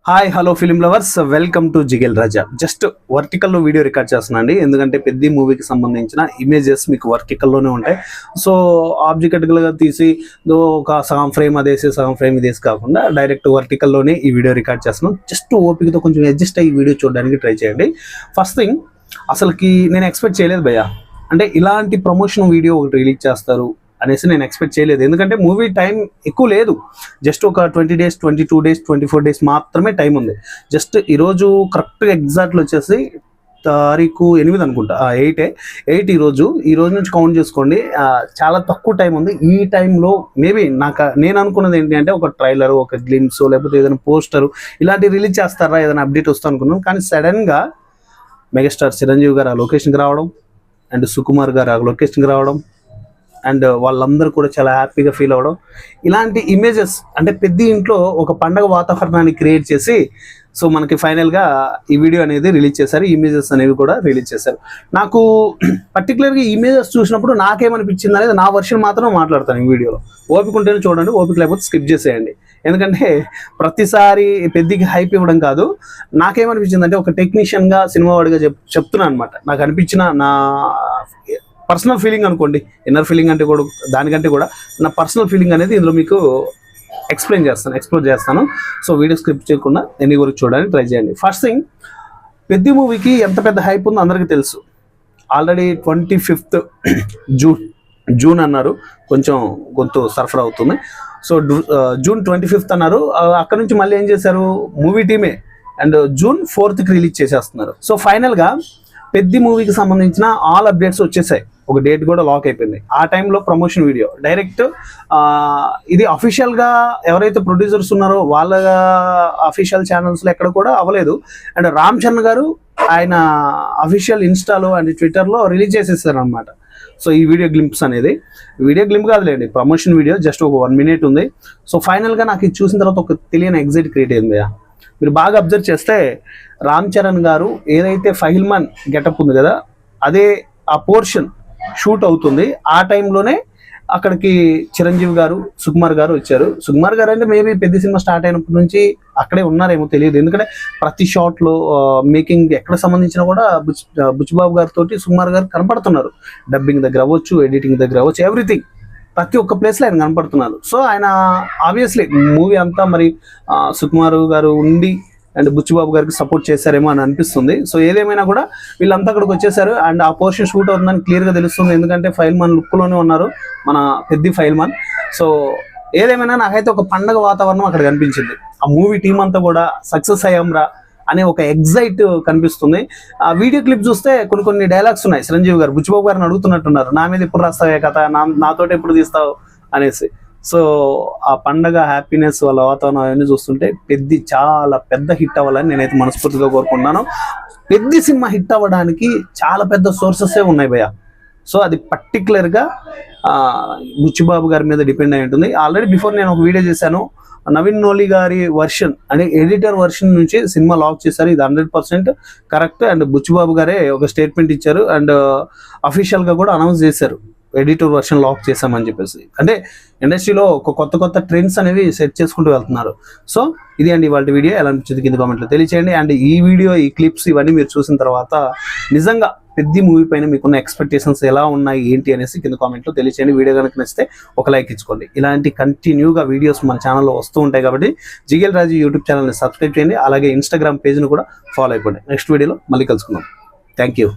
Hi hello film lovers, welcome to Jigel Raja. Just వర్టికల్లో video record చేస్తున్నాను అండి, ఎందుకంటే పెద్ద మూవీకి సంబంధించిన ఇమేజెస్ మీకు వర్టికల్లోనే ఉంటాయి. సో ఆబ్జెక్ట్గా తీసి ఒక సగం ఫ్రేమ్ అదేసి సగం ఫ్రేమ్ ఇదేసి కాకుండా డైరెక్ట్ వర్టికల్లోనే ఈ వీడియో రికార్డ్ చేస్తున్నాను. జస్ట్ ఓపికతో కొంచెం అడ్జస్ట్ అయ్యి వీడియో చూడడానికి ట్రై చేయండి. ఫస్ట్ థింగ్, అసలుకి నేను ఎక్స్పెక్ట్ చేయలేదు భయ్యా, అంటే ఇలాంటి ప్రమోషన్ వీడియో ఒకటి రిలీజ్ చేస్తారు అనేసి నేను ఎక్స్పెక్ట్ చేయలేదు. ఎందుకంటే మూవీ టైం ఎక్కువ లేదు, జస్ట్ ఒక 20 days 22 days 24 days మాత్రమే టైం ఉంది. జస్ట్ ఈరోజు కరెక్ట్గా ఎగ్జాక్ట్లు వచ్చేసి తారీఖు 8 అనుకుంటా, 8 ఈ రోజు నుంచి కౌంట్ చేసుకోండి. చాలా తక్కువ టైం ఉంది. ఈ టైంలో మేబీ నేను అనుకున్నది ఏంటి అంటే ఒక ట్రైలర్, ఒక గ్లిమ్స్, లేకపోతే ఏదైనా పోస్టర్ ఇలాంటివి రిలీజ్ చేస్తారా, ఏదైనా అప్డేట్ వస్తా అనుకున్నాను. కానీ సడన్గా మెగాస్టార్ చిరంజీవి గారు ఆ లొకేషన్కి రావడం అండ్ సుకుమార్ గారు ఆ లొకేషన్కి రావడం అండ్ వాళ్ళందరూ కూడా చాలా హ్యాపీగా ఫీల్ అవ్వడం, ఇలాంటి ఇమేజెస్ అంటే పెద్ద ఇంట్లో ఒక పండగ వాతావరణాన్ని క్రియేట్ చేసి సో మనకి ఫైనల్గా ఈ వీడియో అనేది రిలీజ్ చేశారు. ఇమేజెస్ అనేవి కూడా రిలీజ్ చేశారు. నాకు పర్టికులర్గా ఇమేజెస్ చూసినప్పుడు నాకేమనిపించింది అనేది నా వర్షన్ మాత్రం మాట్లాడతాను ఈ వీడియోలో. ఓపిక ఉంటేనే చూడండి, ఓపిక లేకపోతే స్కిప్ చేసేయండి. ఎందుకంటే ప్రతిసారి పెద్దకి హైప్ ఇవ్వడం కాదు. నాకేమనిపించింది అంటే ఒక టెక్నీషియన్గా సినిమా వాడిగా చెప్తున్నాను అనమాట. నాకు అనిపించిన నా పర్సనల్ ఫీలింగ్ అనుకోండి, ఇన్నర్ ఫీలింగ్ అంటే కూడా దానికంటే కూడా నా పర్సనల్ ఫీలింగ్ అనేది ఇందులో మీకు ఎక్స్ప్లోర్ చేస్తాను. సో వీడియో స్క్రిప్ట్ చేయకుండా ఎన్ని వరకు చూడడానికి ట్రై చేయండి. ఫస్ట్ థింగ్, పెద్ద మూవీకి ఎంత పెద్ద హైప్ ఉందో అందరికీ తెలుసు. ఆల్రెడీ 25th జూన్ అన్నారు, కొంచెం గొంతు సరఫరా అవుతుంది. సో June 25th అన్నారు. అక్కడ నుంచి మళ్ళీ ఏం చేశారు, మూవీ టీమే అండ్ June 4th రిలీజ్ చేసేస్తున్నారు. సో ఫైనల్గా పెద్ద మూవీకి సంబంధించిన ఆల్ అప్డేట్స్ వచ్చేసాయి. ఒక డేట్ కూడా లాక్ అయిపోయింది. ఆ టైంలో ప్రమోషన్ వీడియో డైరెక్ట్ ఇది అఫీషియల్గా ఎవరైతే ప్రొడ్యూసర్స్ ఉన్నారో వాళ్ళ అఫీషియల్ ఛానల్స్లో ఎక్కడ కూడా అవ్వలేదు. అండ్ రామ్ చరణ్ గారు ఆయన అఫీషియల్ ఇన్స్టాలో అండ్ ట్విట్టర్లో రిలీజ్ చేసేసారు అనమాట. సో ఈ వీడియో గ్లింప్స్ అనేది వీడియో గ్లింప్ కాదులేండి, ప్రమోషన్ వీడియో. జస్ట్ ఒక 1 minute ఉంది. సో ఫైనల్గా నాకు ఇది చూసిన తర్వాత ఒక తెలియని ఎగ్జైట్ క్రియేట్ అయింది. మీరు బాగా అబ్జర్వ్ చేస్తే రామ్ చరణ్ గారు ఏదైతే ఫైల్మాన్ గెటప్ ఉంది కదా, అదే ఆ పోర్షన్ షూట్ అవుతుంది. ఆ టైంలోనే అక్కడికి చిరంజీవి గారు, సుకుమార్ గారు వచ్చారు. సుకుమార్ గారు అంటే మేబీ పెద్ద సినిమా స్టార్ట్ అయినప్పటి నుంచి అక్కడే ఉన్నారేమో తెలియదు. ఎందుకంటే ప్రతి షాట్లో మేకింగ్ ఎక్కడ సంబంధించినా కూడా బుచ్చిబాబు గారితో సుకుమార్ గారు కనపడుతున్నారు. డబ్బింగ్ దగ్గర అవ్వచ్చు, ఎడిటింగ్ దగ్గర అవ్వచ్చు, ఎవ్రీథింగ్ ప్రతి ఒక్క ప్లేస్లో ఆయన కనపడుతున్నారు. సో ఆయన ఆబ్వియస్లీ మూవీ అంతా మరి సుకుమార్ గారు ఉండి అండ్ బుచ్చిబాబు గారికి సపోర్ట్ చేశారేమో అని అనిపిస్తుంది. సో ఏదేమైనా కూడా వీళ్ళంతా అక్కడికి వచ్చేసారు అండ్ ఆ పోర్షన్ షూట్ అవుతుందని క్లియర్గా తెలుస్తుంది. ఎందుకంటే ఫైల్మాన్ లుక్లోనే ఉన్నారు మన పెద్ద ఫైల్మాన్. సో ఏదేమైనా నాకైతే ఒక పండగ వాతావరణం అక్కడ కనిపించింది. ఆ మూవీ టీం అంతా కూడా సక్సెస్ అయ్యాంరా అనే ఒక ఎగ్జైట్ కనిపిస్తుంది. ఆ వీడియో క్లిప్ చూస్తే కొన్ని డైలాగ్స్ ఉన్నాయి. చిరంజీవి గారు బుచ్చిబాబు గారిని అడుగుతున్నట్టున్నారు, నా మీద ఎప్పుడు రాస్తావే కథ, నాతోటి ఎప్పుడు తీస్తావు అనేసి. సో ఆ పండగ హ్యాపీనెస్ వాళ్ళ వాతావరణం అవన్నీ చూస్తుంటే చాలా పెద్ద హిట్ అవ్వాలని నేనైతే మనస్ఫూర్తిగా కోరుకున్నాను. పెద్ద సినిమా హిట్ అవ్వడానికి చాలా పెద్ద సోర్సెసే ఉన్నాయి భయ్య. సో అది పర్టికులర్గా బుచ్చిబాబు గారి మీద డిపెండ్ అయి ఉంటుంది. ఆల్రెడీ బిఫోర్ నేను ఒక వీడియో చేశాను, నవీన్ నోలి గారి వర్షన్ అంటే ఎడిటర్ వర్షన్ నుంచి సినిమా లాక్ చేశారు. ఇది 100% కరెక్ట్. అండ్ బుచ్చిబాబు గారే ఒక స్టేట్మెంట్ ఇచ్చారు అండ్ అఫీషియల్గా కూడా అనౌన్స్ చేశారు, ఎడిటర్ వర్షన్ లాక్ చేశామని చెప్పేసి. అంటే ఇండస్ట్రీలో ఒక కొత్త ట్రెండ్స్ అనేవి సెట్ చేసుకుంటూ వెళ్తున్నారు. సో ఇది అండి ఇవాళ వీడియో. ఎలా అనిపించింది కింద కామెంట్లో తెలియచేయండి. అండ్ ఈ వీడియో, ఈ క్లిప్స్ ఇవన్నీ మీరు చూసిన తర్వాత నిజంగా పెద్ద మూవీ పైన మీకున్న ఎక్స్పెక్టేషన్స్ ఎలా ఉన్నాయి ఏంటి అనేసి కింద కామెంట్లో తెలియచేయండి. వీడియో కనుక నచ్చితే ఒక లైక్ ఇచ్చుకోండి. ఇలాంటి కంటిన్యూగా వీడియోస్ మన ఛానల్లో వస్తూ ఉంటాయి కాబట్టి జిగేల్ రాజు యూట్యూబ్ ఛానల్ని సబ్స్క్రైబ్ చేయండి. అలాగే ఇన్స్టాగ్రామ్ పేజ్ని కూడా ఫాలో అయిపోండి. నెక్స్ట్ వీడియోలో మళ్ళీ కలుసుకుందాం. Thank you.